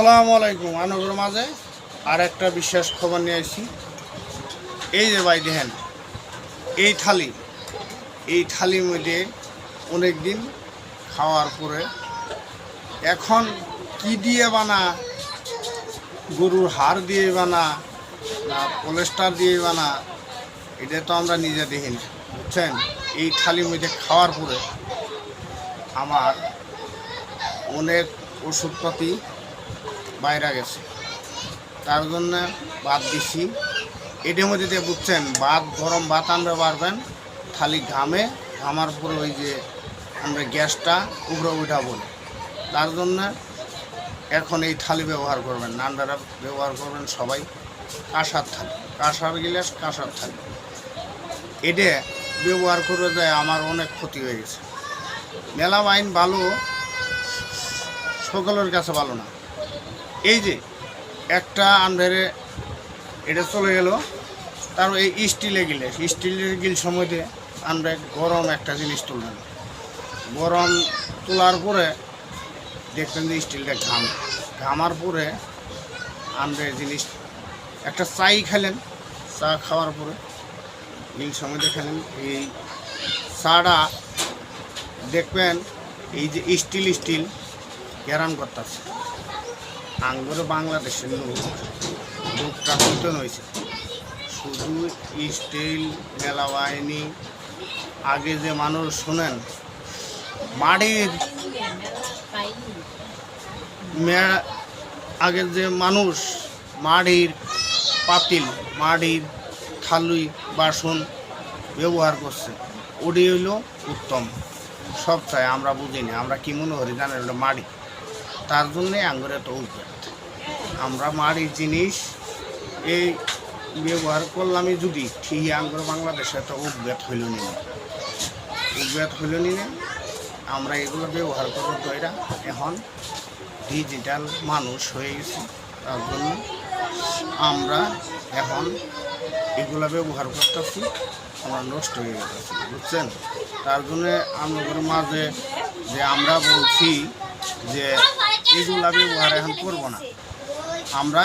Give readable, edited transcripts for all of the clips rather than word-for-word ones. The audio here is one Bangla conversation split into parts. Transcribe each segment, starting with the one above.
আসসালামু আলাইকুম। আনগর মাঝে আর একটা বিশেষ খবর নিয়ে আসছি। এই যে ভাই দেখেন, এই থালির মধ্যে অনেক দিন খাওয়ার পরে এখন কি দিয়ে বানা, গরুর হাড় দিয়ে বানা না পলেস্টার দিয়ে বানা, এটা তো আমরা নিজে দেখিনি, বুঝছেন। এই থালির মধ্যে খাওয়ার পরে আমার অনেক ওষুধপাতি বাইরে গেছে, তার জন্য বাদ দিছি। এটার মধ্যে দিয়ে বুঝছেন, গরম ভাত আমরা পারবেন খালি ঘামার পরে ওই যে আমরা গ্যাসটা উপরে উঠা বলি, তার জন্য এখন এই থালি ব্যবহার করবেন, নান্দারা ব্যবহার করবেন সবাই। কাঁসার থালি, কাঁসার গিলাস, কাঁসার থালি, এটা ব্যবহার করে যায় আমার অনেক ক্ষতি হয়ে গেছে। মেলা বাইন ভালো, সকলের কাছে ভালো না। এই যে একটা আন্ধারে এটা চলে গেল, তার এই স্টিলের গিল সময় দিয়ে আমরা গরম একটা জিনিস তুলবেন, গরম তোলার পরে দেখবেন যে স্টিলটা ঘামার পরে আমরা জিনিস একটা চাই খেলেন, চা খাওয়ার পরে গিল সময় দিয়ে খেলেন, এই চাটা দেখবেন এই যে স্টিল গ্যারান করতেছে। আঙ্গুরে বাংলাদেশের লোকটা নতুন হয়েছে, শুধু স্টিল মেলা বাহিনী। আগে যে মানুষ শোনেন আগের যে মানুষ মাটির পাতিল, মাটির থালি বাসন ব্যবহার করছে, ওটি হইল উত্তম। সব চাই আমরা বুঝিনি, আমরা কি মনে করি জানেন, ওটা মাটি, তার জন্যে আঙ্গুরে তো উদ্বেগ। আমরা মাটির জিনিস এই ব্যবহার করলামই যদি ঠিক, আঙ্গুর বাংলাদেশে তো উদ্বেগ হইল নিনে আমরা এগুলো ব্যবহার করবো। তো এরা এখন ডিজিটাল মানুষ হয়ে গেছে, তার জন্য আমরা এখন এগুলো ব্যবহার করতেছি, আমরা নষ্ট হয়ে গেছি, বুঝছেন। তার জন্যে আমাদের মাঝে যে আমরা বলছি যে এগুলা ব্যবহার এখন করবো না, আমরা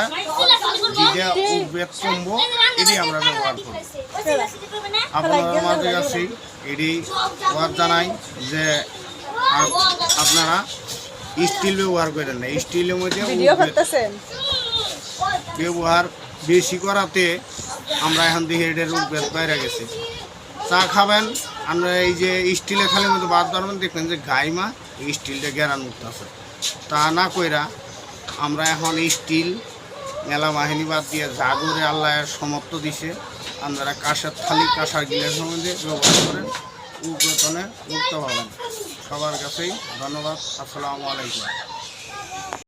যেটা উদ্বেগ কমবো এটি আমরা ব্যবহার করবো। আপনাদের মাঝে আছি এটি ওয়াজ জানাই যে আপনারা স্টিল ব্যবহার করেন না। স্টিলের মধ্যে ব্যবহার বেশি করাতে আমরা এখন দেখি এটার উদ্বেগ বাইরে গেছে। চা খাবেন আমরা এই যে স্টিলের থালির মধ্যে বাদ ধরবেন, দেখবেন যে গাইমা এই স্টিলটা গ্যারান মুক্ত আছে। তা না কইরা আমরা এখন স্টিল মেলা বাহিনী বাদ দিয়ে জাগরে আল্লাহ সমর্থ দিছে, আপনারা কাঁসার থালি, কাঁসার গিলাসের মধ্যে ব্যবহার করেন, উগ্রতনে মুক্ত পাবেন। সবার কাছেই ধন্যবাদ। আসসালামু আলাইকুম।